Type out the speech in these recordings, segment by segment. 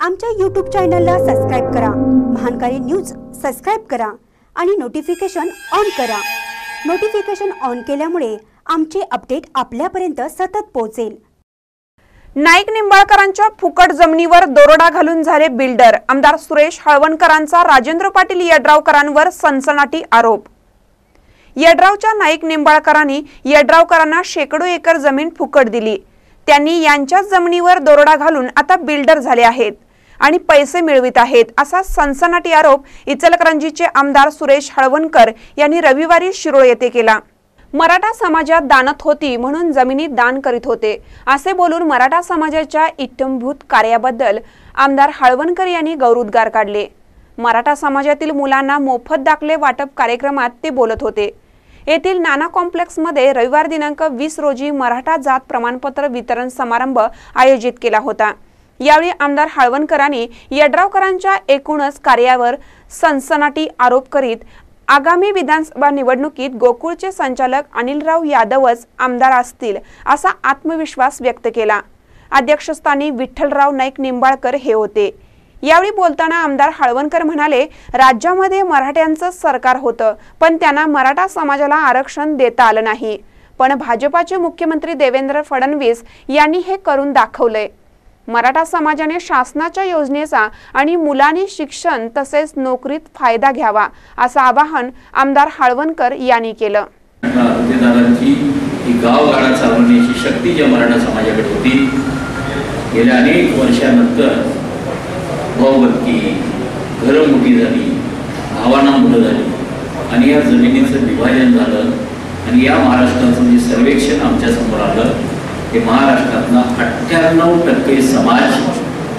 आमच्या YouTube चॅनलला subscribe करा, महानकारी न्यूज सबस्क्राइब करा आणि नोटिफिकेशन ऑन करा। नोटिफिकेशन ऑन केल्यामुळे आमचे अपडेट आपल्यापर्यंत सतत पोहोचेल। नाईक निंबाळकरांच्या फुकट जमिनीवर दोरडा घालून झाले बिल्डर। आमदार सुरेश हळवणकरांचा राजेंद्र पाटील यड्रावकरांवर सनसनाटी आरोप। यड्रावच्या नाईक निंबाळकरांनी यड्रावकरांना शेकडो एकर जमीन फुकट दिली। त्यांनी यांच्याच जमिनीवर दोरडा घालून आता बिल्डर झाले आहेत आणि पैसे मिळवित आहेत, असा सनसनाटी आरोप इचलकरंजीचे आमदार सुरेश हळवणकर यांनी रविवारी शिरोळ येथे केला। मराठा समाजात दानत होती म्हणून जमिनी दान करीत होते असे बोलून मराठा समाजाच्या इत्थंभूत कार्याबद्दल आमदार हळवणकर यांनी गौरवोद्गार काढले। मराठा समाजातील मुलांना मोफत दाखले वाटप कार्यक्रमात ते बोलत होते। येथील नाना कॉम्प्लेक्स मध्ये रविवार दिनांक 20 रोजी मराठा जात प्रमाणपत्र वितरण समारंभ आयोजित केला होता। यावेळी आमदार हळवणकरांनी यड्रावकरांच्या एकूणच कार्यावर सनसनाटी आरोप करीत आगामी विधानसभा निवडणुकीत गोकुळचे संचालक अनिलराव यादवच आमदार असतील असा आत्मविश्वास व्यक्त केला। अध्यक्षस्थानी विठ्ठलराव नाईक निंबाळकर हे होते। यावेळी बोलताना आमदार हळवणकर म्हणाले, राज्यामध्ये मराठ्यांचं सरकार होतं पण त्यांना मराठा समाजाला आरक्षण देता आलं नाही, पण भाजपाचे मुख्यमंत्री देवेंद्र फडणवीस यांनी हे करून दाखवलंय। मराठा समाजाने शासनाच्या योजनेचा आणि मुलांनी शिक्षण तसेच नोकरीत फायदा घ्यावा असं आवाहन आमदार हळवणकर यांनी केलं। गावगाडा चालवण्याची शक्ती ज्या मराठा समाजाकडे होती, गेल्या अनेक वर्षानंतर भावबंदी, घरं मोठी झाली, भावांना मुलं झाली आणि या जमिनीचं विभाजन झालं आणि या महाराष्ट्राचं जे सर्वेक्षण आमच्या समोर आलं ते महाराष्ट्रातला 98% समाज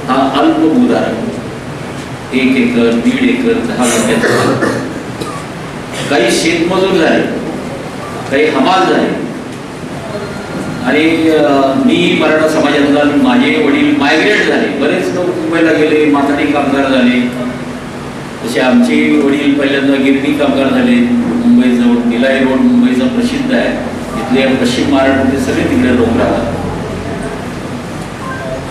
हा अल्पभूधारक, 1 एकर 1.5 एकर 10 गुंठ्याचा, काही शेतमजूर झाले, काही हमाल झाले आणि मी मराठा समाजातला माझे वडील मायग्रेट झाले, बरेच लोक मुंबईला गेले, माथाडी कामगार झाले। तसे आमचे वडील पहिल्यांदा गिरणी कामगार झाले, मुंबईजवळ गिलाई रोड मुंबईचा प्रसिद्ध आहे, इथले पश्चिम महाराष्ट्रातले सगळे तिकडे लोक राहतात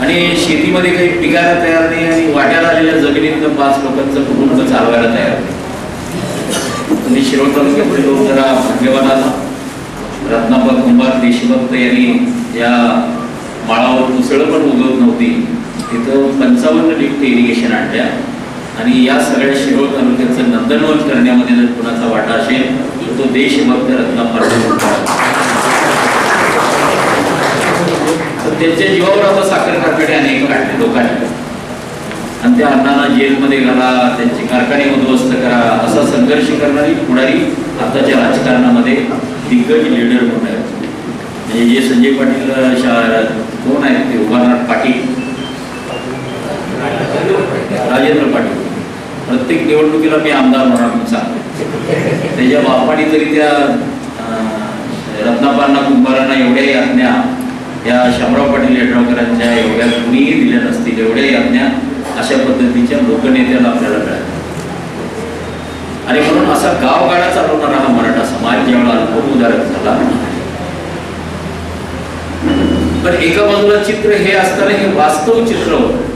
आणि शेतीमध्ये काही पिकायला तयार नाही आणि वाट्याला आलेल्या जमिनीतनं 5 लोकांचं कुटुंब चालवायला तयार नाही। तुम्ही शिरोळ तालुक्यातील लोक जरा भाग्यवान आहात। रत्नापा कुंभार देशभक्त यांनी या माळावर मुसळं पण उगवत नव्हती, तिथं 55 लिफ्ट इरिगेशन आणल्या आणि या सगळ्या शिरोळ तालुक्याचं नंदनवन करण्यामध्ये जर कुणाचा वाटा असेल तर तो देशभक्त रत्नापा त्यांच्या जीवावर आता साखर कारखाने अनेक काढले लोकांनी आणि त्या अण्णांना जेलमध्ये घाला, त्यांचे कारखाने उद्ध्वस्त करा असा संघर्ष करणारी पुढारी आताच्या राजकारणामध्ये दिग्गज लीडर म्हणून आहेत। म्हणजे जे संजय पाटील कोण आहेत ते उभारणार पाटील, राजेंद्र पाटील, प्रत्येक निवडणुकीला मी आमदार म्हणून सांगतो। त्याच्या बापाने तरी त्या रत्नापांना कुंभारांना एवढ्या यातन्या या शामराव पाटील यड्रावकरांच्या एवढ्या कुणीही दिल्या नसतील, एवढ्या यातन्या अशा पद्धतीच्या लोकनेत्याला आपल्याला मिळाल्या आणि म्हणून असा गावगाडा चालवणारा हा मराठा समाज जेव्हा अल्पभूधारक झाला, पण एका बाजूला चित्र हे असताना हे वास्तव चित्र होतं।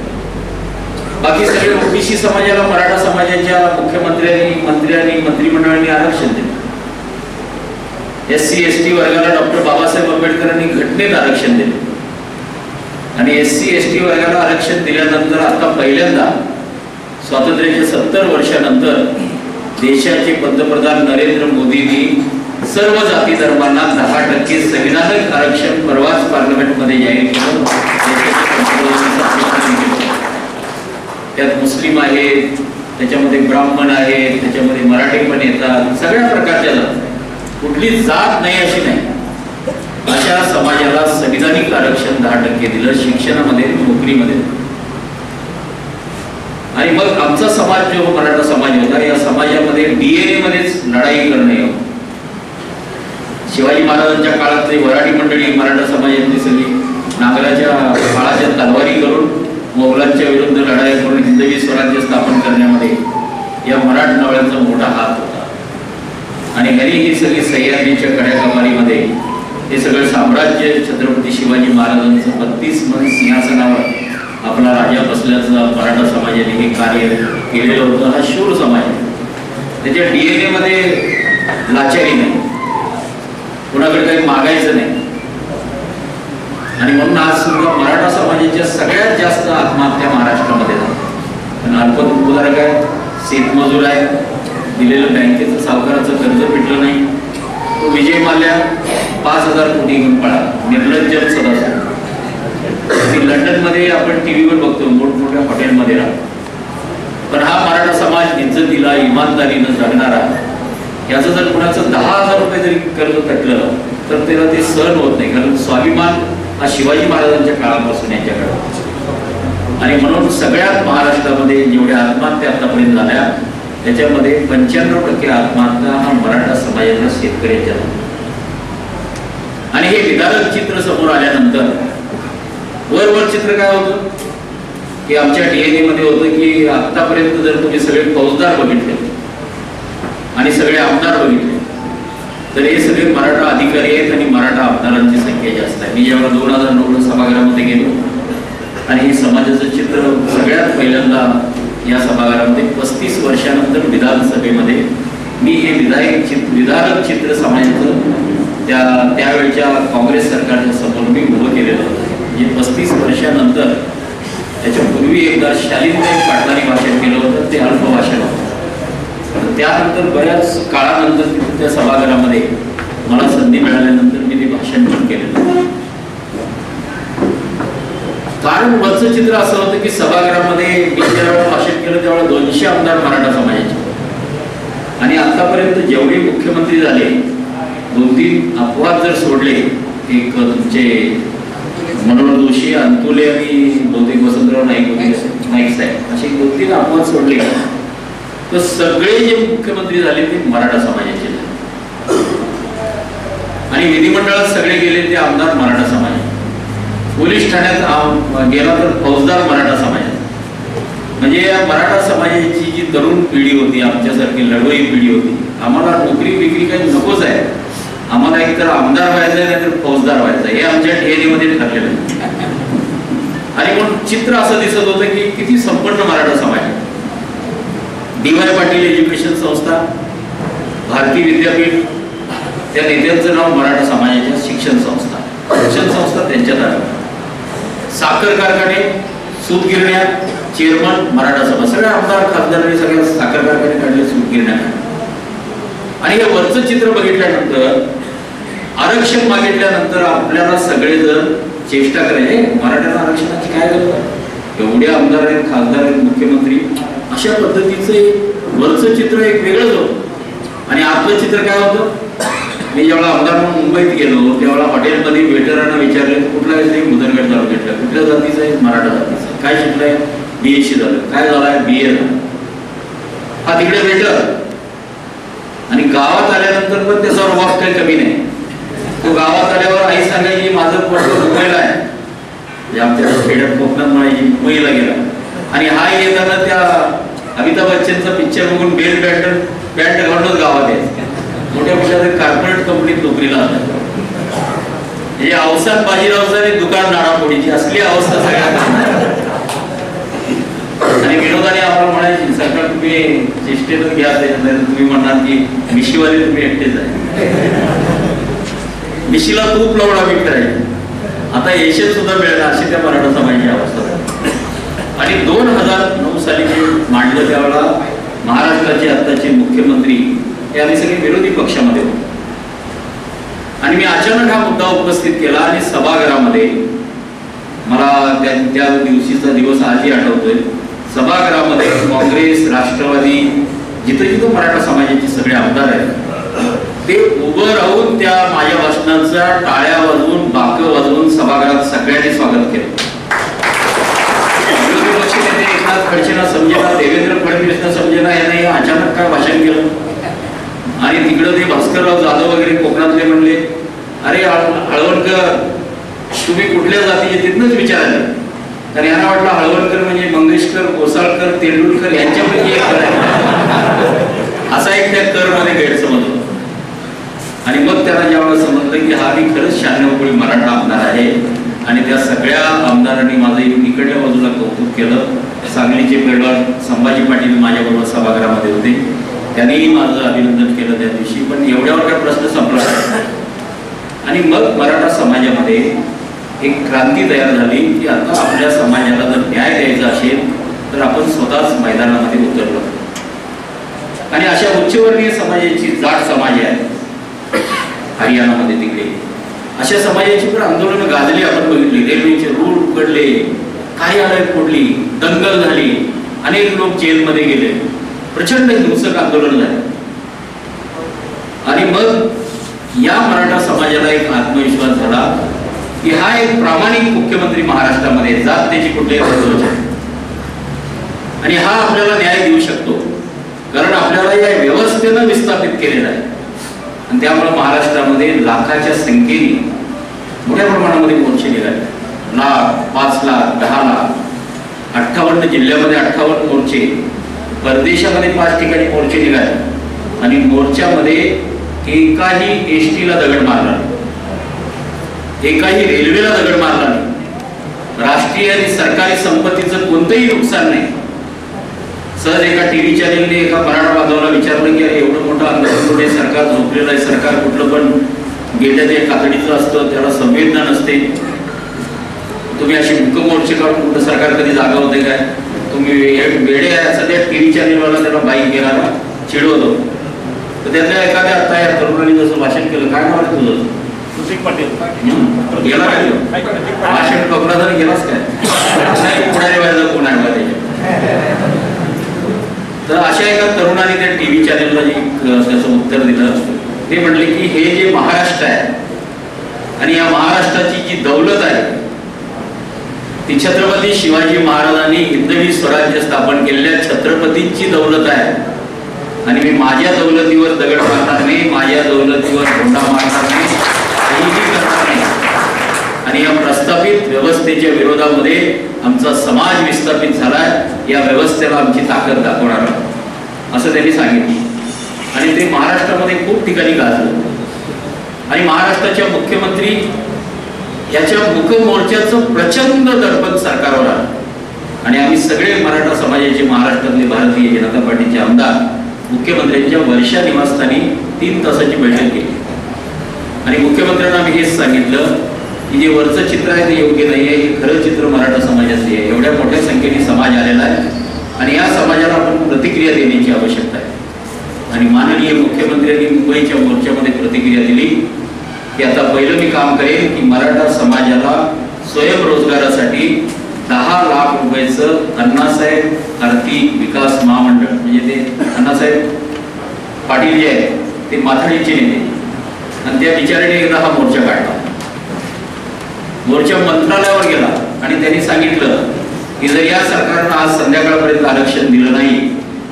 बाकी सगळे ओबीसी समाजाला मराठा समाजाच्या मुख्यमंत्र्यांनी, मंत्र्यांनी, मंत्रिमंडळाने आरक्षण दिले। SC ST वर्गाला डॉक्टर बाबासाहेब आंबेडकरांनी घटनेत आरक्षण दिले आणि SC ST वर्गाला आरक्षण दिल्यानंतर आता पहिल्यांदा स्वातंत्र्याच्या 70 वर्षानंतर देशाचे पंतप्रधान नरेंद्र मोदींनी सर्व जाती धर्मांना 10% संविधानिक आरक्षण परवाच पार्लमेंटमध्ये जाहीर केलं। त्यात मुस्लिम आहेत, त्याच्यामध्ये ब्राह्मण आहेत, त्याच्यामध्ये मराठी पण येतात, सगळ्या प्रकारच्या जाती, कुठली जात नाही अशी नाही, अशा समाजाला संविधानिक आरक्षण 10% दिलं शिक्षणामध्ये, नोकरीमध्ये। आणि मग आमचा समाज जो मराठा समाज होता या समाजामध्ये DNA मध्येच लढाई करणे, शिवाजी महाराजांच्या काळातली वराडी मंडळी मराठा समाजातली सगळी नांगराच्या फाळाच्या तलवारी करून मोगलांच्या विरुद्ध लढाई करून हिंदवी स्वराज्य स्थापन करण्यामध्ये या मराठमोळ्यांचा मोठा हात होता आणि हरी ही सगळी सह्याद्रीच्या कड्याकमारीमध्ये हे सगळं साम्राज्य छत्रपती शिवाजी महाराजांचं 32 मन सिंहासनावर आपला राजा बसल्याचं मराठा कार्य केलेलं होतं. हा शूर समाज आहे, त्याच्या DNA मध्ये लाचारी नाही, कुणाकडे काही मागायचं नाही. आणि म्हणून आज सुद्धा मराठा समाजाच्या सगळ्यात जास्त आत्महत्या महाराष्ट्रामध्ये झाल्या. पण अल्पभूधारक आहे, शेतमजूर आहे, दिलेलं बँकेचं सावकाराचं कर्ज फिटलं नाही, तो विजय माल्या 5,000 कोटी घेऊन पळाला, निर्लज्ज सदाचार. लंडनमध्ये आपण टीव्हीवर बघतो, मोठमोठ्या हॉटेलमध्ये राहतो. पण हा मराठा समाज इज्जतीला इमानदारीनं जगणारा, याचं जर कुणाचं 10,000 रुपये जरी कर्ज तटलं तर त्याला ते सहन होत नाही. कारण स्वाभिमान हा शिवाजी महाराजांच्या काळापासून यांच्याकडे. आणि म्हणून सगळ्यात महाराष्ट्रामध्ये जेवढ्या आत्महत्या आतापर्यंत झाल्या त्याच्यामध्ये 95% आत्महत्या हा मराठा समाजाच्या शेतकऱ्यांच्या. आणि हे विदारक चित्र समोर आल्यानंतर वर चित्र काय होतं की आमच्या DNA मध्ये होतं की आतापर्यंत जर तुम्ही सगळे फौजदार बघितले आणि सगळे आमदार बघितले तर हे सगळे मराठा अधिकारी आहेत आणि मराठा आमदारांची संख्या जास्त आहे. मी जेव्हा 2009 सभागृहामध्ये गेलो आणि हे समाजाचं चित्र सगळ्यात पहिल्यांदा या सभागृहामध्ये 35 वर्षानंतर विधानसभेमध्ये मी हे विदारक चित्र समाजाचं त्यावेळच्या काँग्रेस सरकारच्या समोर मी उभं केलेलं होतं. म्हणजे 35 वर्षानंतर. त्याच्यापूर्वी एकदा शालिनताई पाटलांनी भाषण केलं होतं, ते अल्प भाषण होतं. त्यानंतर बऱ्याच काळानंतर त्या सभागृहामध्ये मला संधी मिळाल्यानंतर मी ते भाषण पण केलं. कारण वरचं चित्र असं होतं की सभागृहामध्ये मी ज्यावेळेला भाषण केलं त्यावेळेला 200 आमदार मराठा समाजाचे. आणि आतापर्यंत जेवढे मुख्यमंत्री झाले 2-3 अपवाद जर सोडले, एक तुमचे मनोहर जोशी, अंतुले आणि बहुतेक वसंतराव नाईक साहेब, असे 2-3 अपवाद सोडले तर सगळे जे मुख्यमंत्री झाले ते मराठा समाजाचे. आणि विधिमंडळात सगळे गेले ते आमदार मराठा समाज. पोलीस ठाण्यात गेला तर फौजदार मराठा समाज. म्हणजे या मराठा समाजाची जी तरुण पिढी होती, आमच्यासारखी लढवई पिढी होती, आम्हाला नोकरी बिक्री काही नकोच आहे, आम्हाला एकतर आमदार व्हायचं आहे नाहीतर फौजदार व्हायचं, हे आमच्या DNA मध्ये ठरलेलं आहे. आणि मग चित्र असं दिसत होतं की किती संपन्न मराठा समाज. DY पाटील एज्युकेशन संस्था, भारती विद्यापीठ, त्या नेत्यांचं नाव मराठा समाजाच्या शिक्षण संस्था त्यांच्यात आलं. साखर कारखाने, सूतगिरण्या, चेअरमन मराठा समाज, सगळ्या आमदार खासदारांनी सगळ्या साखर कारखाने काढले, सूतगिरण्या. आणि हे वरचं चित्र बघितल्यानंतर, आरक्षण मागितल्यानंतर आपल्याला सगळेजण चेष्टा करायचे, मराठ्यांना आरक्षणाची काय गरज आहे, एवढे आमदार आहेत, खासदार आहेत, मुख्यमंत्री. अशा पद्धतीचं वरचं चित्र एक वेगळंच होतं. आणि आतलं चित्र काय होतं, मी जेव्हा आमदार म्हणून मुंबईत गेलो त्यावेळेला हॉटेलमध्ये वेटरांना विचारले कुठला आहे, मुदनगड तालुक्यातला, कुठल्या जातीचा आहे, मराठा जातीचा, काय शिकलाय, BSc झालं, काय झालाय, BA झालं. हा तिकडे वेटर. आणि गावात आल्यानंतर पण त्याचा रुबाब काही कमी नाही. तो गावात आल्यावर आई सांगायची माझं पोरगं मुंबईला आहे, आमच्या खेड्यात कोकणात म्हणायची मुंबईला गेला. आणि हा येताना त्या अमिताभ बच्चनचा पिक्चर बघून बेल पॅन्ट घालूनच गावात यायचं. मोठ्या मोठ्या कॉर्पोरेट कंपनीत नोकरीला आल्या. हे अवसान बाजीरावचा दुकान नाडापोडीची असली अवस्था सगळ्यात. आणि विनोदाने आम्हाला म्हणायची सरकार तुम्ही चेष्टेतच घ्या, त्याच्यानंतर तुम्ही म्हणणार की मिशीवाले तुम्ही एकटेच आहे, मिशीला तूप लावून आम्ही करायचे. आता यशच सुद्धा मिळेल अशी त्या मराठा समाजाची अवस्था. आणि 2009 साली जे मांडलं त्यावेळेला महाराष्ट्राचे आताचे मुख्यमंत्री हे आम्ही सगळे विरोधी पक्षामध्ये होतो. आणि मी अचानक हा मुद्दा उपस्थित केला आणि सभागृहामध्ये मला त्या दिवशीचा दिवस आजही आठवतोय. सभागृहामध्ये काँग्रेस, राष्ट्रवादी, जिथं मराठा समाजाचे सगळे आमदार आहेत ते उभं राहून त्या माझ्या भाषणाचा टाळ्या वाजवून, बाकं वाजवून सभागृहात सगळ्यांनी स्वागत केलं. विरोधी पक्षनेते एकनाथ खडसेंना समजेना, देवेंद्र फडणवीसना समजेना, यांनी अचानक काय भाषण केलं. आणि तिकडं ते भास्करराव जाधव वगैरे कोकणातले म्हणले, अरे हळवणकर तुम्ही कुठल्या जातीचे, तिथनच विचारायला. तर यांना वाटलं हळवणकर म्हणजे मंगेशकर, कोसाळकर, तेंडुलकर यांच्यापैकी एक कर आहे, असा एक त्या कर मध्ये गैरसमज होता. आणि मग त्यांना ज्यावेळेला समजलं की हा मी खरंच 96 कोळी मराठा आमदार आहे आणि त्या सगळ्या आमदारांनी माझं इकडल्या बाजूला कौतुक केलं सांगलीचे पैलवान संभाजी पाटील माझ्याबरोबर सभागृहामध्ये होते, त्यांनीही माझं अभिनंदन केलं त्या दिवशी. पण एवढ्यावर काय प्रश्न संपला आणि मग मराठा समाजामध्ये एक क्रांती तयार झाली की आता आपल्या समाजाला जर न्याय द्यायचा असेल तर आपण स्वतःच मैदानामध्ये उतरलो. आणि अशा उच्चवर्णीय समाजाची जाट समाज आहे हरियाणामध्ये, तिकडे अशा समाजाची पण आंदोलनं गाजली, आपण बघितली. रेल्वेचे रूळ उघडले, कार्यालय फोडली, दंगल झाली, अनेक लोक जेलमध्ये गेले, प्रचंड हिंसक आंदोलन झाले. आणि मग या मराठा समाजाला एक आत्मविश्वास झाला की हा एक प्रामाणिक मुख्यमंत्री महाराष्ट्रामध्ये, जात त्याची कुठलीही गरज नाही आणि हा आपल्याला न्याय देऊ शकतो, कारण आपल्याला या व्यवस्थेनं विस्थापित केलेलं आहे. आणि त्यामुळे महाराष्ट्रामध्ये लाखाच्या संख्येने मोठ्या प्रमाणामध्ये मोर्चे निघाले. लाख, 5 लाख, 10 लाख, 58 जिल्ह्यामध्ये 58 मोर्चे, परदेशामध्ये 5 ठिकाणी मोर्चे निघाले. आणि मोर्चामध्ये एकाही एसटीला दगड मारला नाही, एकाही रेल्वेला दगड मारला नाही, राष्ट्रीय आणि सरकारी संपत्तीचं कोणतंही नुकसान नाही. सहज एका टीव्ही चॅनेलने एका मराठा बांधवाला विचारलं की अरे एवढं मोठं आंदोलन कुठे, सरकार झोपलेलं आहे, सरकार कुठलं पण गेल्याच्या कातडीचं असतं, त्याला संवेदना नसते, तुम्ही अशी मोर्चे काढून कुठं सरकार कधी जागा होते काय, तुम्ही वेडे आहे असं त्या टीव्ही चॅनेलवाला त्याला बाईक घेणारा चिडवतो. तर त्यातल्या एखाद्या आता या तरुणांनी जसं भाषण केलं, काय नाव आहे तुझं? गेला काय भाषण पकडा तर गेलाच काय, पुढारी व्हायचं कोण आहे त्याच्या. तर अशा एका तरुणाने त्या टीव्ही चॅनेलला त्याचं उत्तर दिलं. ते म्हटले की हे जे महाराष्ट्र आहे आणि या महाराष्ट्राची जी दौलत आहे ती छत्रपती शिवाजी महाराजांनी हिंदवी स्वराज्य स्थापन केलेल्या छत्रपतींची दौलत आहे. आणि मी माझ्या दौलतीवर दगड मारणार नाही, माझ्या दौलतीवर धोंडा मारणार नाही, काहीही करणार नाही. आणि या प्रस्थापित व्यवस्थेच्या विरोधामध्ये आमचा समाज विस्थापित झालाय, या व्यवस्थेला आमची ताकद दाखवणार असं त्यांनी सांगितलं. आणि ते महाराष्ट्रामध्ये खूप ठिकाणी गाजलं. आणि महाराष्ट्राच्या मुख्यमंत्री याच्या मुखमोर्चाचं प्रचंड दडपण सरकारवर आलं. आणि आम्ही सगळे मराठा समाजाचे महाराष्ट्रातले भारतीय जनता पार्टीचे आमदार मुख्यमंत्र्यांच्या वर्षा निवासस्थानी 3 तासाची बैठक केली. आणि मुख्यमंत्र्यांना मी हेच सांगितलं की जे वरचं चित्र आहे ते योग्य नाही आहे, हे खरं चित्र मराठा समाजाचे आहे. एवढ्या मोठ्या संख्येने समाज आलेला आहे आणि या समाजाला आपण प्रतिक्रिया देण्याची आवश्यकता आहे. आणि माननीय मुख्यमंत्र्यांनी मुंबईच्या मोर्चामध्ये प्रतिक्रिया दिली की आता पहिलं मी काम करेन की मराठा समाजाला स्वयंरोजगारासाठी 10 लाख रुपयाचं अण्णासाहेब आर्थिक विकास महामंडळ, म्हणजे ते अण्णासाहेब पाटील जे आहेत ते माथाडीचे नेते, आणि त्या बिचाराने एकदा हा मोर्चा काढला. मोर्चा मंत्रालयावर गेला आणि त्यांनी सांगितलं की जर या सरकारनं आज संध्याकाळपर्यंत आरक्षण दिलं नाही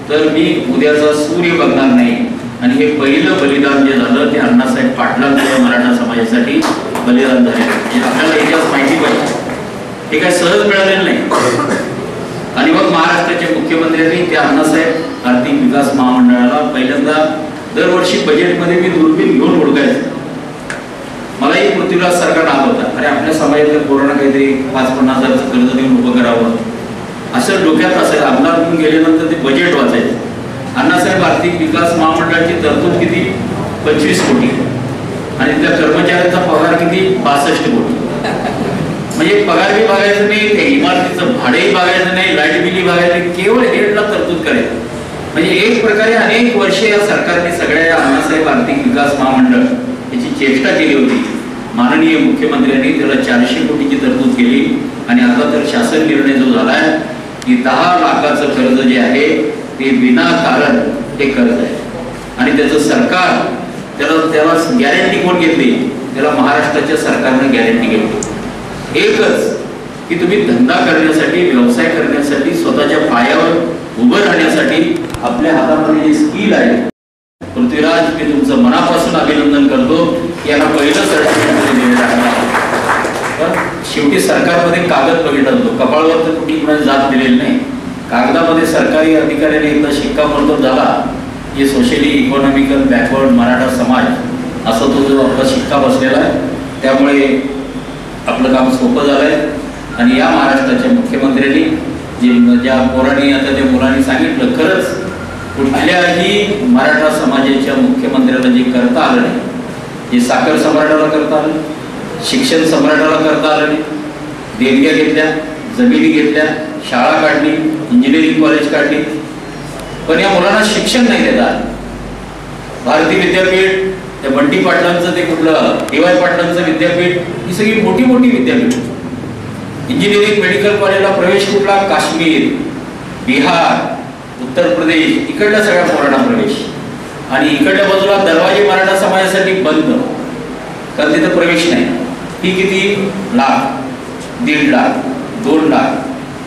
तर मी उद्याचा सूर्य बघणार नाही. आणि हे पहिलं बलिदान जे झालं ते अण्णासाहेब पाटलांचं मराठा समाजासाठी बलिदान झाले. आपल्याला याच्याच माहिती पाहिजे, हे काय सहज मिळालेलं नाही. आणि मग महाराष्ट्राच्या मुख्यमंत्र्यांनी त्या अण्णासाहेब आर्थिक विकास महामंडळाला पहिल्यांदा दरवर्षी बजेटमध्ये मी दुर्बीण घेऊन ओळखायचं. मलाही पृथ्वीराज सरकार नाव होता, अरे आपल्या समाजातल्या पोरांना काहीतरी 5-50 हजाराचं कर्ज देऊन उभं करावं असं डोक्यात असेल. आमदार म्हणून गेल्यानंतर ते बजेट वाचायचं. अण्णासाहेब आर्थिक विकास महामंडळाची तरतूद किती? 25 कोटी. आणि त्या कर्मचाऱ्यांचा पगार किती? 62 कोटी. म्हणजे पगार बी बघायचं नाही, ते इमारतीचं भाडेही बघायचं नाही, लाईट बिलही बघायचं नाही, केवळ हेडला तरतूद करायचं. म्हणजे एक प्रकारे अनेक वर्षे या सरकारने सगळ्या अण्णासाहेब आर्थिक विकास महामंडळ याची चेष्टा केली होती. माननीय मुख्यमंत्र्यांनी त्याला 400 कोटीची तरतूद केली. आणि आता तर शासन निर्णय जो झालाय की 10 लाखाचं कर्ज जे आहे ते विनाकारण हे कर्ज आहे. आणि त्याचं सरकार त्याला गॅरंटी कोण घेतली? त्याला महाराष्ट्राच्या सरकारने गॅरंटी घेतली. एकच की तुम्ही धंदा करण्यासाठी, व्यवसाय करण्यासाठी, स्वतःच्या पायावर उभं राहण्यासाठी आपल्या हातामध्ये जे स्किल आहे, पृथ्वीराज मी तुमचं मनापासून अभिनंदन करतो. याला पहिलं सर्टिफिकेट दिलेलं आहे. शेवटी सरकारमध्ये कागद बघितला जातो, कपाळावर तर कुठली कुणाची जात दिलेली नाही. कागदामध्ये सरकारी अधिकाऱ्याने एकदा शिक्कामोर्तब झाला की सोशली इकॉनॉमिकल बॅकवर्ड मराठा समाज असा तो जो आपला शिक्का बसलेला आहे. त्यामुळे आपलं काम सोपं झालंय. आणि या महाराष्ट्राच्या मुख्यमंत्र्यांनी ज्या पोरांनी आता त्या मुलांनी सांगितलं, खरंच कुठल्याही मराठा समाजाच्या मुख्यमंत्र्याला जे करता आलं नाही, जे साखर सम्राटाला करता आलं, शिक्षण सम्राटाला करता आलं नाही, देणग्या घेतल्या, जमिनी घेतल्या, शाळा काढली, इंजिनिअरिंग कॉलेज काढली, पण या मुलांना शिक्षण नाही देता आलं. भारती विद्यापीठ, त्या बंटी पाटलांचं ते कुठलं DY पाटलांचं विद्यापीठ, ही सगळी मोठी मोठी विद्यापीठ. इंजिनिअरिंग मेडिकल कॉलेजला प्रवेश कुठला? काश्मीर, बिहार, उत्तर प्रदेश, इकडल्या सगळ्या पोरांना प्रवेश. आणि इकडल्या बाजूला दरवाजे मराठा समाजासाठी बंद, कारण तिथं प्रवेश नाही. ही किती? लाख, 1.5 लाख, 2 लाख.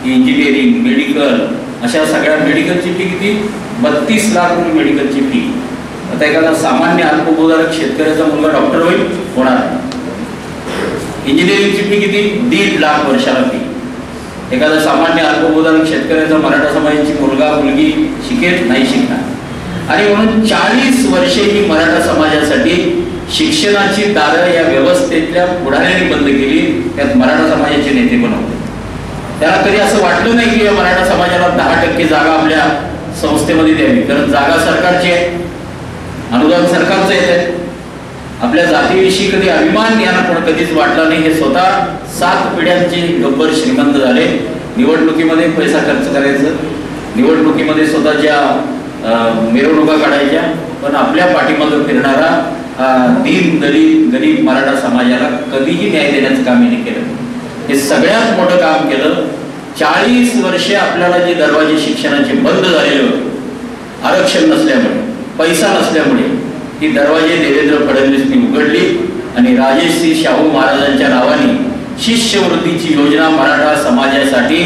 ही इंजिनिअरिंग, मेडिकल, अशा सगळ्या मेडिकलची फी किती? 32 लाख रुपये मेडिकलची फी. आता एखादा सामान्य अल्पभूधारक शेतकऱ्याचा मुलगा डॉक्टर होईल? होणार. इंजिनिअरिंगची फी किती? 1.5 लाख वर्षाला फी. एखादा सामान्य अल्पभूधारक शेतकऱ्याचा मराठा समाजाची मुलगा मुलगी शिकेल? नाही शिकणार. आणि म्हणून 40 वर्षे ही मराठा समाजासाठी शिक्षणाची दारं या व्यवस्थेतल्या पुढाऱ्यांनी बंद केली. त्यात मराठा समाजाचे नेते बनवले. त्याला कधी असं वाटलं नाही की या मराठा समाजाला 10% जागा आपल्या संस्थेमध्ये द्यावी, कारण जागा सरकारची आहे, अनुदान सरकारचं येत. आपल्या जातीविषयी कधी अभिमान यांना पण कधीच वाटला नाही. हे स्वतः 7 पिढ्यांचे गब्बर श्रीमंत झाले. निवडणुकीमध्ये पैसा खर्च करायचं, निवडणुकीमध्ये स्वतःच्या मिरवणुका काढायच्या, पण आपल्या पाठीमागे फिरणारा दीन दलित गरीब मराठा समाजाला कधीही न्याय देण्याचं काम यांनी केलं. हे सगळ्यात मोठं काम केलं. 40 वर्षे आपल्याला जे दरवाजे शिक्षणाचे बंद झालेले होते, आरक्षण नसल्यामुळे, पैसा नसल्यामुळे, ही दरवाजे देवेंद्र फडणवीसनी उघडली. आणि राजेश्री शाहू महाराजांच्या नावाने शिष्यवृत्तीची योजना मराठा समाजासाठी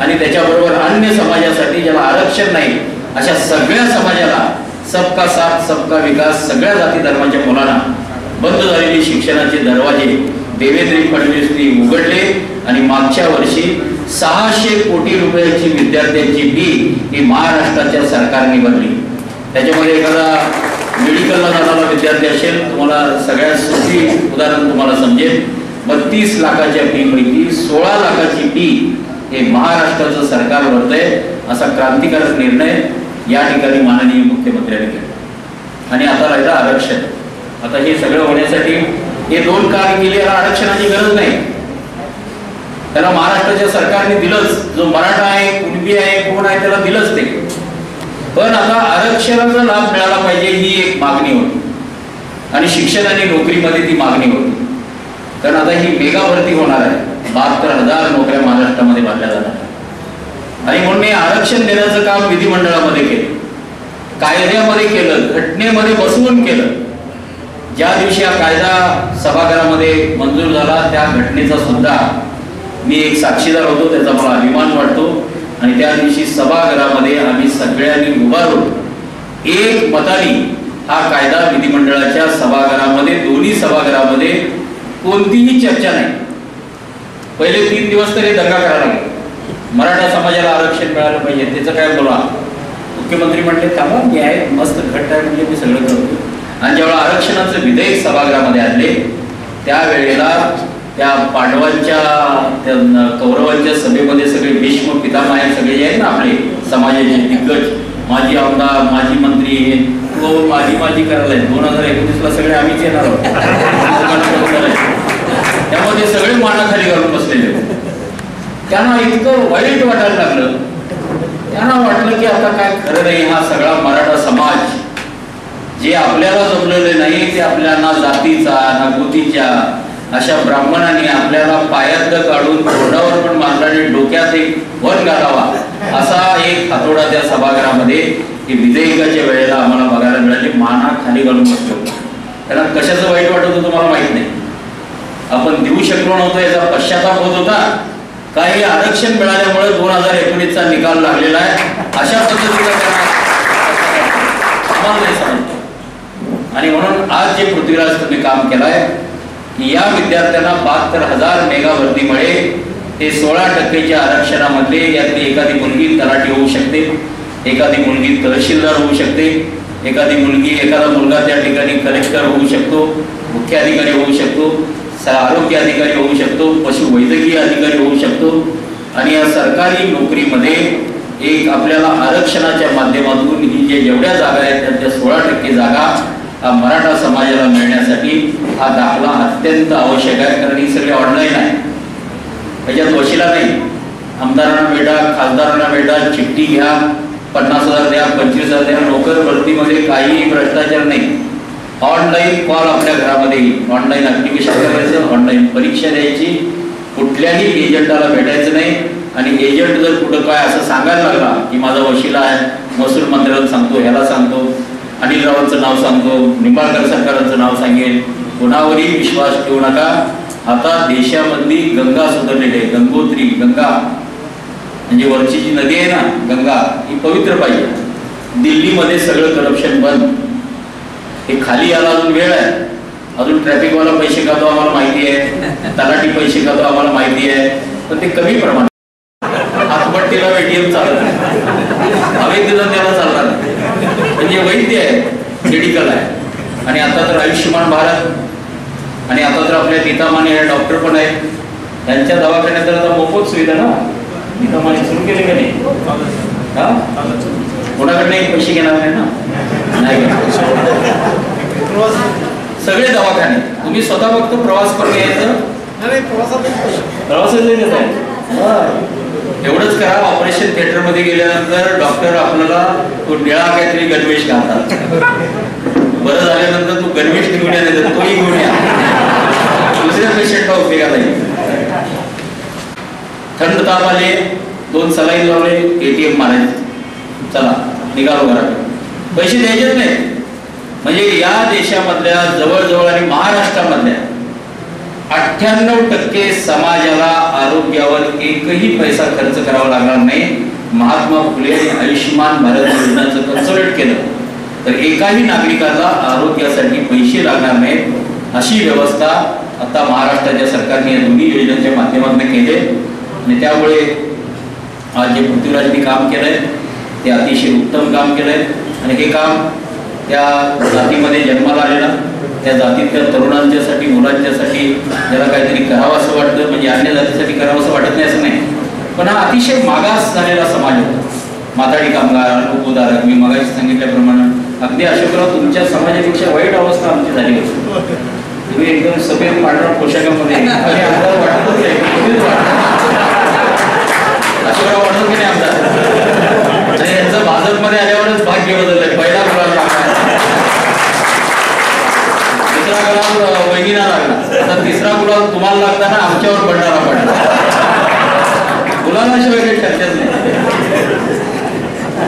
आणि त्याच्याबरोबर अन्य समाजासाठी, ज्याला आरक्षण नाही अशा सगळ्या समाजाला, सबका साथ सबका विकास, सगळ्या जाती धर्माच्या मुलांना बंद झालेली शिक्षणाचे दरवाजे देवेंद्र फडणवीसनी उघडले. आणि मागच्या वर्षी 600 कोटी रुपयाची विद्यार्थ्यांची फी ही महाराष्ट्राच्या सरकारने भरली. त्याच्यामध्ये एखादा मेडिकलला जाणारा विद्यार्थी असेल, तुम्हाला सगळ्यात सोपी उदाहरण तुम्हाला समजेल, 32 लाखाच्या फी पैकी 16 लाखाची फी हे महाराष्ट्राचं सरकार भरतंय. असा क्रांतिकारक निर्णय या ठिकाणी माननीय मुख्यमंत्र्यांनी घेतला. आणि आता राहिलं आरक्षण. आता हे सगळं होण्यासाठी हे 2 कार्य केले. याला आरक्षणाची गरज नाही, त्याला महाराष्ट्राच्या सरकारने दिलंच. जो मराठा आहे, कुणबी आहे, कोण आहे, त्याला दिलंच ते. पण आता आरक्षणाचा लाभ मिळाला पाहिजे ही एक मागणी होती. आणि शिक्षण आणि नोकरीमध्ये ती मागणी होती. कारण आता ही मेगा भरती होणार आहे. 72,000 नोकऱ्या महाराष्ट्रामध्ये भरल्या जाणार. आणि म्हणून मी आरक्षण देण्याचं काम विधिमंडळामध्ये केलं, कायद्यामध्ये केलं, घटनेमध्ये बसवून केलं. ज्या दिवशी हा कायदा सभागृहामध्ये मंजूर झाला त्या घटनेचा सुद्धा मी एक साक्षीदार होतो, त्याचा मला अभिमान वाटतो. आणि त्या दिवशी सभागृहामध्ये आम्ही सगळ्यांनी उभारून एक मताने हा कायदा विधिमंडळाच्या सभागृहामध्ये, दोन्ही सभागृहामध्ये कोणतीही चर्चा नाही. पहिले 3 दिवस तरी दंगा करायला लागला. मराठा समाजाला आरक्षण मिळालं पाहिजे, त्याचं काय बोला. मुख्यमंत्री म्हणले थांबा, मी आहे, मस्त घट्ट आहे, म्हणजे मी सगळं करतो. आणि जेव्हा आरक्षणाचं विधेयक सभागृहामध्ये आणले त्यावेळेला त्या पांडवांच्या, त्या कौरवांच्या सभेमध्ये सगळे भीष्म पितामह सगळे जे आहेत ना आपले समाजाचे दिग्गज, माजी आमदार, माजी मंत्री, तो माझी करायला 2019ला सगळे आम्हीच येणार आहोत. त्यामध्ये सगळे मानाखाली घालून बसलेले. त्यांना इतकं वाईट वाटायला लागलं. त्यांना वाटलं की आता काय खरं नाही, हा सगळा मराठा समाज जे आपल्याला जमलेले नाही, ते आपल्या ना जातीचा ना गोतीच्या अशा ब्राह्मणांनी आपल्याला पायात काढून तोंडावर पण मारला आणि डोक्यात एक वन घालावा असा एक हातोडा त्या सभागृहामध्ये विधेयकाच्या वेळेला आम्हाला बघायला मिळाले. माना खाली घालून बसलो. त्यांना कशाचं वाईट वाटत होतं मला माहित नाही. आपण देऊ शकलो नव्हतो याचा पश्चाताप होत होता. काही आरक्षण मिळाल्यामुळे 2019चा निकाल लागलेला आहे अशा पद्धतीने आणि म्हणून आज जे पृथ्वीराज तुम्ही काम केलंय की या विद्यार्थ्यांना 72,000 मेगा भरतीमुळे ते 16% आरक्षणामध्ये यातली एखादी मुलगी तलाठी होऊ शकते, एखादी मुलगी तहसीलदार होऊ शकते, एखादा मुलगा त्या ठिकाणी कलेक्टर होऊ शकतो, मुख्य अधिकारी होऊ शकतो, आरोग्य अधिकारी होऊ शकतो, पशुवैद्यकीय अधिकारी होऊ शकतो. आणि या सरकारी नोकरीमध्ये एक आपल्याला आरक्षणाच्या माध्यमातून ही जे जेवढ्या जागा आहेत त्यातल्या 16% जागा हा मराठा समाजाला मिळण्यासाठी हा दाखला अत्यंत आवश्यक आहे. कारण ही सगळी ऑनलाईन आहे, त्याच्यात वशिला नाही. आमदारांना भेटा, खासदारांना भेटा, चिठ्ठी घ्या, 50,000 द्या, 25,000 द्या. नोकर भरतीमध्ये काहीही भ्रष्टाचार नाही. ऑनलाईन कॉल आपल्या घरामध्ये येईल, ऑनलाईन ऍप्लिकेशन करायचं, ऑनलाईन परीक्षा द्यायची, कुठल्याही एजंटाला भेटायचं नाही. आणि एजंट जर कुठं काय असं सांगायला लागला की माझा वशिला आहे, महसूल मंत्र्याला सांगतो, ह्याला सांगतो, अनिल रावांचं नाव सांगतो, निंबाळकर सरकारांचं नाव सांगेल, कोणावरही विश्वास ठेवू नका. आता देशामधली गंगा सुधारलेली आहे. गंगोत्री, गंगा म्हणजे वरची जी नदी आहे ना गंगा, ही पवित्र पाहिजे. दिल्लीमध्ये सगळं करप्शन बंद. हे खाली यायला अजून वेळ आहे. अजून ट्रॅफिकवाला पैसे खातो आम्हाला माहिती आहे, तलाठी पैसे खातो आम्हाला माहिती आहे, पण ते कमी प्रमाणात. हातभट्टीला एटीएम चालत नाही, अवैध धंद्याला चालणार नाही. म्हणजे वैद्य आहे, मेडिकल आहे, आणि आता तर आयुष्यमान भारत, आणि आता तर आपल्या नीतामाने हे डॉक्टर पण आहेत. त्यांच्या दवाखान्यात तर आता मोफत सुविधा ना नीतामाने सुरू केले का नाही? कोणाकडे पैसे घेणार नाही ना, नाही सगळे दवाखाने तुम्ही स्वतः फक्त प्रवास करून यायचं, प्रवासाचं देत आहे. एवढंच करा, ऑपरेशन थिएटर मध्ये गेल्यानंतर डॉक्टर आपल्याला तो निळा काहीतरी गणवेश घालतात. बरं झाल्यानंतर तू गणवेश घेऊन या, नाही तोही घेऊन या, दुसऱ्या पेशंटला उपयोगाला येईल. थंड ताप आले, 2 सलाईन लावले, एटीएम मारायचे, चला निघालो घरात, पैसे द्यायचेच नाही. म्हणजे या देशामधल्या जवळजवळ आणि महाराष्ट्रामधल्या 98% समाजाला आरोग्यावर एकही पैसा खर्च करावा लागणार नाही. महात्मा फुले आणि आयुष्यमान भारत योजनेचं कन्सोलिडेट केलं तर एकाही नागरिकाला आरोग्यासाठी पैसे लागणार नाहीत. अशी व्यवस्था आता महाराष्ट्राच्या सरकारने या दोन्ही योजनांच्या माध्यमातून केली, आणि त्यामुळे आज जे पृथ्वीराजनी काम केलंय ते अतिशय उत्तम काम केलंय. आणि हे काम त्या जातीमध्ये जन्माला आलेला, त्या जातीतल्या तरुणांच्यासाठी, मुलांच्यासाठी ज्याला काहीतरी करावं असं वाटतं, म्हणजे अन्य जातीसाठी करावं असं वाटत नाही असं नाही, पण हा अतिशय मागास झालेला समाज होता. माथाडी कामगार, लोकउदारक, मी मगाशी सांगितल्याप्रमाणे अगदी अशोकराव तुमच्या समाजापेक्षा वाईट अवस्था आमची झाली होती. तुम्ही एकदम सफेद पांढऱ्या पोशाखामध्ये वाटतच नाही, अशोकराव वाटत की नाही आमदार. आणि यांचं भाजपमध्ये आल्यावरच भाग्य बदललंय. पहिला गुलाब लागला, दुसरा गुलाब वहिनीला लागला, आता तिसरा गुलाब तुम्हाला लागताना आमच्यावर पडणारा पडला. गुलाबाशिवाय काही शक्यच नाही.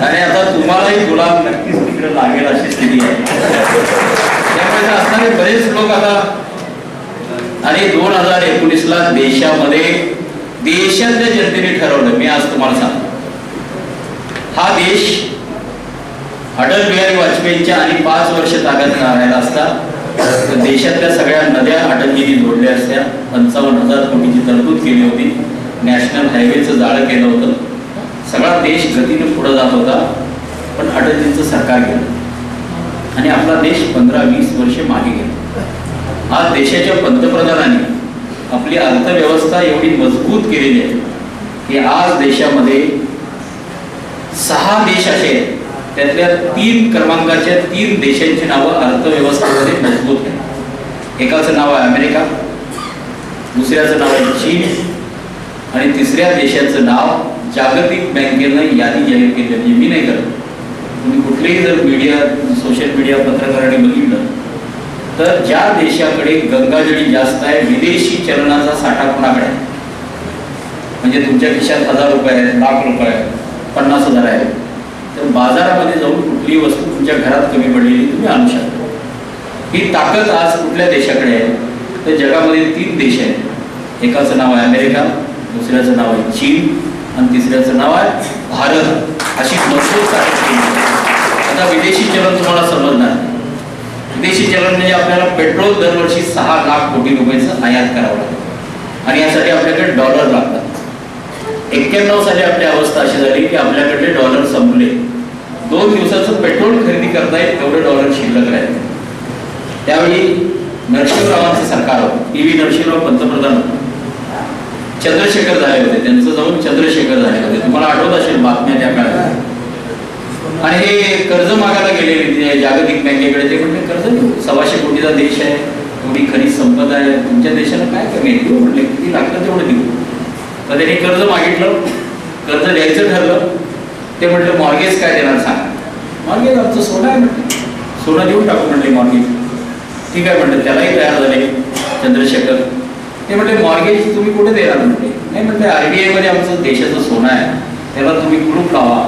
आणि आता तुम्हालाही गुलाब नक्कीच तिकडे लागेल अशी स्थिती आहे. त्यामुळे असणारे बरेच लोक आता, आणि 2019ला देशामध्ये देशातल्या जनतेने ठरवलं, मी आज तुम्हाला सांगतो, हा देश अटल बिहारी वाजपेयींच्या आणि 5 वर्ष ताब्यात राहिला असता तर देशातल्या सगळ्या नद्या अटलजींनी जोडल्या असत्या. 55,000 कोटीची तरतूद केली होती, नॅशनल हायवेचं जाळं केलं होतं, सगळा देश गतीने पुढे जात होता. पण अटलजींचं सरकार गेलं आणि आपला देश 15-20 वर्ष मागे गेला. आज देशाच्या पंतप्रधानांनी आपली अर्थव्यवस्था एवढी मजबूत केलेली आहे की आज देशामध्ये 6 देश असे आहेत, त्यातल्या 3 क्रमांकाच्या 3 देशांची नावं अर्थव्यवस्थेमध्ये मजबूत आहेत. एकाचं नाव आहे अमेरिका, दुसऱ्याचं नाव आहे चीन, आणि तिसऱ्या देशाचं नाव जागतिक बँकेनं यादी जाहीर केली. म्हणजे मी नाही करत, तुम्ही कुठलेही जर मीडिया, सोशल मीडिया पत्रकारांनी बघितलं तर ज्या देशाकडे गंगाजळी जास्त आहे, विदेशी चलनाचा साठा कोणाकडे आहे, म्हणजे तुमच्या खिशात 1000 रुपये आहेत, लाख रुपये आहेत, 50,000 आहेत, तर बाजारामध्ये जाऊन कुठलीही वस्तू तुमच्या घरात कमी पडलेली तुम्ही आणू शकता. ही ताकद आज कुठल्या देशाकडे आहे तर जगामध्ये 3 देश आहेत. एकाचं नाव आहे अमेरिका, दुसऱ्याचं नाव आहे चीन, आणि तिसऱ्याचं नाव आहे भारत. अशी मजबूत ताकद. आता विदेशी चलन तुम्हाला समजणार. विदेशी चलन म्हणजे आपल्याला पेट्रोल दरवर्षी 6 लाख कोटी रुपयाचं आयात करावं लागतं, आणि यासाठी आपल्याकडे डॉलर लागतात. 91 साली आपली अवस्था अशी झाली की आपल्याकडे डॉलर संपले. 2 दिवसाचं पेट्रोल खरेदी करता येईल तेवढे डॉलर शिल्लक राहिले. त्यावेळी नरसिंहरावांचं सरकार होतं, PV नरसिंहराव पंतप्रधान होते. चंद्रशेखर झाले होते, त्यांचं जाऊन चंद्रशेखर झाले होते, तुम्हाला आठवत असेल बातम्या त्या काळात. आणि हे कर्ज मागायला गेलेले जागतिक बँकेकडे, ते म्हणजे कर्ज देऊ, 125 कोटीचा देश आहे, एवढी खनिज संपदा आहे, तुमच्या देशाला काय कमी देऊ म्हटले, किती लागतं तेवढं देऊ. तर त्यांनी कर्ज मागितलं, कर्ज द्यायचं ठरलं. ते म्हटलं मॉर्गेज काय देणार सांगा. मॉर्गेज आमचं सोनं आहे म्हटलं, सोनं देऊन टाकू म्हटले मॉर्गेज. ठीक आहे म्हटलं, त्यालाही तयार झाले चंद्रशेखर. ते म्हटले मॉर्गेज तुम्ही कुठे देणार म्हटले. नाही म्हटले RBI मध्ये आमचं देशाचं सोनं आहे, त्याला तुम्ही कुलूप लावा,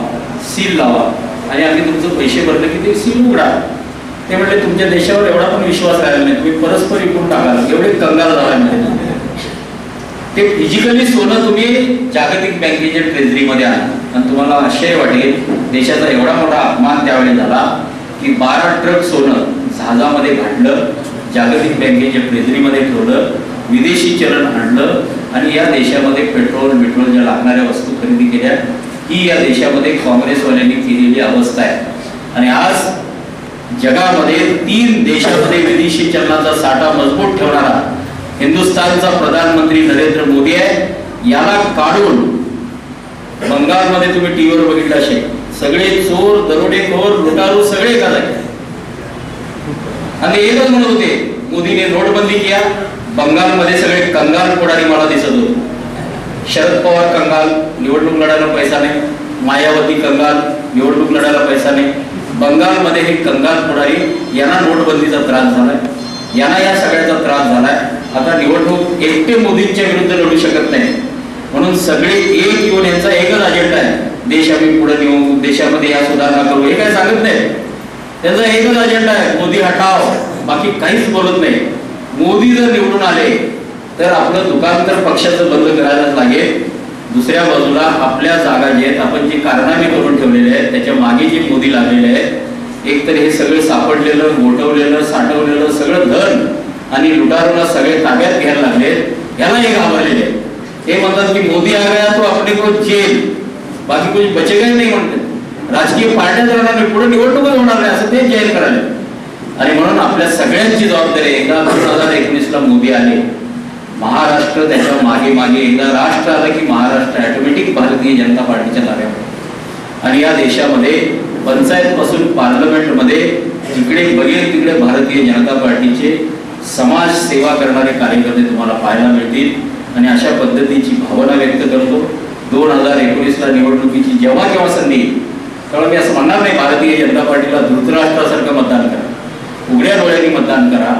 सील लावा, आणि आम्ही तुमचं पैसे भरले की ते सील उघडा. ते म्हटले तुमच्या देशावर एवढा पण विश्वास राहिला नाही, तुम्ही परस्पर विकून टाकाल, एवढे कंगाल झाला म्हणजे. ते फिजिकली सोनं तुम्ही जागतिक बँकेच्या ट्रेझरीमध्ये आणा, आणि तुम्हाला आश्चर्य वाटेल, देशाचा एवढा मोठा अपमान त्यावेळी झाला की 12 ट्रक सोनं जहाजामध्ये घातलं, जागतिक बँकेच्या ट्रेझरीमध्ये ठेवलं, विदेशी चलन आणलं, आणि या देशामध्ये पेट्रोल ज्या लागणाऱ्या वस्तू खरेदी केल्या. ही या देशामध्ये काँग्रेसवाल्यांनी केलेली अवस्था आहे. आणि आज जगामध्ये 3 देशामध्ये विदेशी चलनाचा साठा मजबूत ठेवणारा हिंदुस्थानचा प्रधानमंत्री नरेंद्र मोदी आहे. याला काढून बंगालमध्ये तुम्ही टीव्हीवर बघितलं असेल, सगळे चोर, दरोडेखोर, लुटारू सगळे एका जागी. आणि एकच म्हणत होते, मोदीने नोटबंदी किया, बंगालमध्ये सगळे कंगाल पुढारी मला दिसत होते. शरद पवार कंगाल, निवडणूक लढायला पैसा नाही. मायावती कंगाल, निवडणूक लढायला पैसा नाही. बंगालमध्ये हे कंगाल पुढारी, यांना नोटबंदीचा त्रास झालाय, यांना या सगळ्याचा त्रास झालाय. आता निवडणूक एकटे मोदींच्या विरुद्ध लढू शकत नाही, म्हणून सगळे एक येऊन यांचा एकच अजेंडा आहे, देश आम्ही पुढे नेऊ, देशामध्ये या सुधारणा करू, हे काय सांगत नाही. त्यांचा एकच अजेंडा आहे, मोदी हटाव, बाकी काहीच बोलत नाही. मोदी जर निवडून आले तर आपलं दुकान तर पक्षाचं बंद करायलाच लागेल. दुसऱ्या बाजूला आपल्या जागा जे आहेत, आपण जे कारनामे करून ठेवलेले आहेत, त्याच्या मागे जे मोदी लागलेले आहेत, एकतर हे सगळं सापडलेलं, गोठवलेलं, साठवलेलं सगळं धन आणि लुटारूला सगळे ताब्यात घ्यायला लागले. याला हे घाबरलेले, हे म्हणतात की मोदी आ गया तो अपने को जेल, बाकी कुछ बचेगा ही नाही म्हणतात. राजकीय पार्ट्याच राहणार नाही, पुढे निवडणूकच होणार नाही असं ते जाहीर करायला. आणि म्हणून आपल्या सगळ्यांची जबाबदारी, एकदा 2019ला मोदी आले, महाराष्ट्र त्याच्या मागे मागे, एकदा राष्ट्र आलं की महाराष्ट्र ऑटोमॅटिक भारतीय जनता पार्टीच्या ताब्यात. आणि या देशामध्ये पंचायत पासून पार्लमेंटमध्ये जिकडे बघेल तिकडे भारतीय जनता पार्टीचे समाज सेवा करणारे कार्यकर्ते तुम्हाला पाहायला मिळतील. आणि अशा पद्धतीची भावना व्यक्त करतो. 2019ला निवडणुकीची जेव्हा केव्हा संधी, तेव्हा मी असं म्हणणार नाही भारतीय जनता पार्टीला धृतराष्ट्रासारखं मतदान करा, उघड्या डोळ्यांनी मतदान करा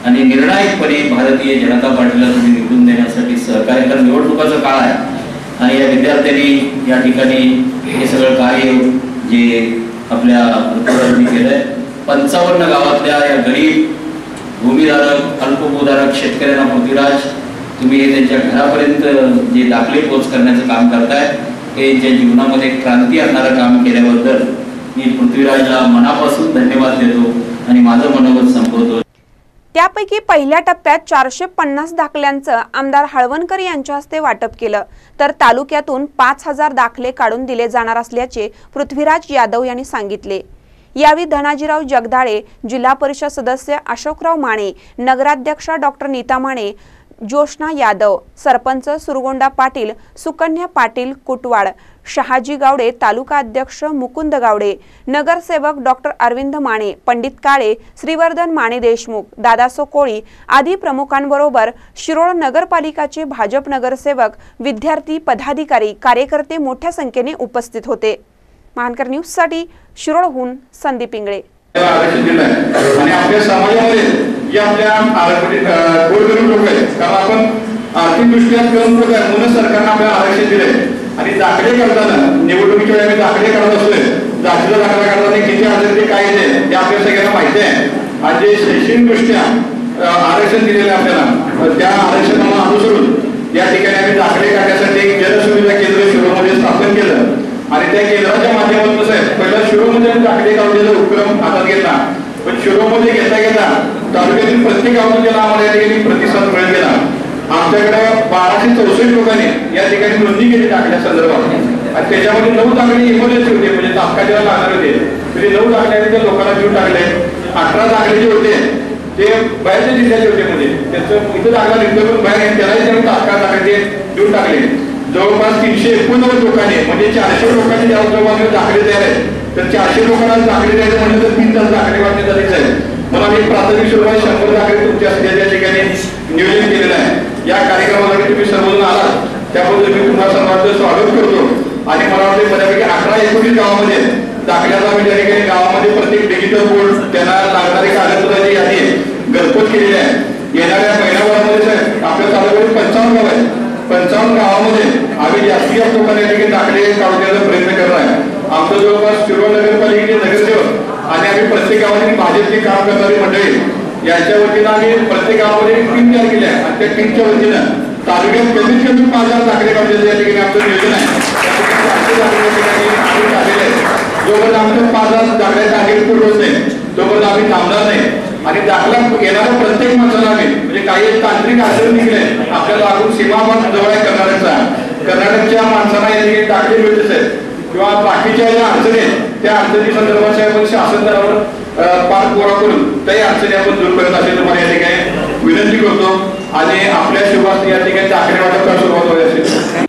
आणि निर्णायकपणे भारतीय जनता पार्टीला तुम्ही निवडून देण्यासाठी सहकार्य करा. निवडणुकाचा काळ आहे आणि या विद्यार्थ्यांनी या ठिकाणी हे सगळं कार्य जे आपल्या पृथ्वीराजांनी केलंय, 55 गावातल्या या गरीब भूमीधारक, अल्पभूधारक शेतकऱ्यांना पृथ्वीराज तुम्ही हे त्यांच्या घरापर्यंत जे दाखले पोच करण्याचं काम करताय, हे ज्या जीवनामध्ये क्रांती आणणारं काम केल्याबद्दल मी पृथ्वीराजला मनापासून धन्यवाद देतो आणि माझं मनोगत संपवतो. त्यापैकी पहिल्या टप्प्यात 450 दाखल्यांचं आमदार हळवणकर यांच्या हस्ते वाटप केलं, तर तालुक्यातून 5000 दाखले काढून दिले जाणार असल्याचे पृथ्वीराज यादव यांनी सांगितले. यावेळी धनाजीराव जगदाळे, जिल्हा परिषद सदस्य अशोकराव माने, नगराध्यक्षा डॉक्टर नीता माने, जोशना यादव, सरपंच सुरगोंडा पाटील, सुकन्या पाटील कुटवाड, शहाजी गावडे, तालुका अध्यक्ष मुकुंद गावडे, नगरसेवक डॉक्टर अरविंद माने, पंडित काळे, श्रीवर्धन माने देशमुख, दादासो कोळी आदी प्रमुखांबरोबर शिरोळ नगरपालिकाचे भाजप नगरसेवक, विद्यार्थी, पदाधिकारी, कार्यकर्ते मोठ्या संख्येने उपस्थित होते. महानकर न्यूज साठी शिरोळहून संदीप इंगळे. आणि आपल्या समाजामध्ये जे आपल्या गोरगरीब लोक आहेत, कारण आपण आर्थिक दृष्ट्या म्हणून सरकारने आपल्याला आरक्षण दिले. आणि दाखले काढताना निवडणुकीच्या वेळी आम्ही दाखले काढत असतोय, जातीचा दाखला काढताना किती आजार काय येते ते आपल्या सगळ्यांना माहिती आहे. आणि जे शैक्षणिक दृष्ट्या आरक्षण दिलेलं आपल्याला, त्या आरक्षणाला अनुसरून या ठिकाणी आम्ही दाखले काढण्यासाठी एक जनसुविधा केंद्र शिरोमध्ये स्थापन केलं. आणि त्या केंद्राच्या माध्यमातून साहेब पहिला शिरोमध्ये दाखले काढण्याचा उपक्रम हातात घेतला. पण शिरोमध्ये घेता घेता तालुक्यातील प्रत्येक गावातून ज्याला आम्हाला या ठिकाणी प्रतिसाद मिळत गेला. आमच्याकडे 1264 लोकांनी या ठिकाणी नोंदणी केली दाखल्या संदर्भात. आणि त्याच्यामध्ये 9 दाखले इमर्जन्सी होते, म्हणजे तात्काळ लागणार होते, तरी 9 दाखल्याने त्या लोकांना घेऊन टाकले. 18 दाखले जे होते ते बाहेरच्या जिल्ह्याचे होते. म्हणजे त्याचं इथं दाखला निघतो पण बाहेर त्यालाही त्यांनी तात्काळ दाखले देऊन टाकले. जवळपास 389 लोकांनी म्हणजे 400 लोकांनी जवळपास दाखले तयार आहेत. तर 400 लोकांना दाखले द्यायचं म्हणलं तर 3 तास दाखले वाटण्यात आलेच आहे. म्हणून आम्ही प्राथमिक स्वरूपात 100 दाखले तुमच्या त्या ठिकाणी नियोजन केलेलं आहे. या कार्यक्रमासाठी तुम्ही सर्वजण आलात त्याबद्दल मी तुम्हाला सर्वांचं स्वागत करतो. आणि मला वाटतं बऱ्यापैकी 18-19 गावामध्ये दाखल्याचा आम्ही त्या ठिकाणी गावामध्ये प्रत्येक डिजिटल बोर्ड त्यांना लागणारी कागदपत्राची यादी घरपोच केलेली आहे. येणाऱ्या महिन्याभरामध्ये साहेब आपल्या तालुक्यात 55 गाव आहेत. 55 गावामध्ये आम्ही जास्तीत जास्त लोकांना या ठिकाणी दाखले काढण्याचा प्रयत्न करणार आहे. आमचं जवळपास शिरोळ नगरपालिकेचे नगरसेवक आणि आम्ही प्रत्येक गावातील भाजपची काम करणारी मंडळी यांच्या वतीनं आम्ही प्रत्येक गावामध्ये एक टीम तयार केली आहे. आणि त्या टीमच्या वतीनं तालुक्यात कमीत कमी 5,000 दाखले काढण्याचं या ठिकाणी आमचं नियोजन आहे. जोपर्यंत आमचं 5,000 दाखले टार्गेट पूर्ण होत नाही तोपर्यंत आम्ही थांबणार नाही. आणि दाखला येणाऱ्या प्रत्येक माणसाला आम्ही म्हणजे काही तांत्रिक अडचण निघले आपल्याला अजून सीमाभाग जवळ आहे कर्नाटकच्या माणसांना या ठिकाणी दाखले मिळतेच आहेत किंवा बाकीच्या ज्या अडचणी आहेत त्या अडचणी संदर्भात आपण शासन स्तरावर पार गोळा करून त्याही अडचणी आपण दूर करत असेल तुम्हाला या ठिकाणी विनंती करतो. आणि आपल्या शुभास या ठिकाणी दाखले वाटप सुरुवात होत असेल.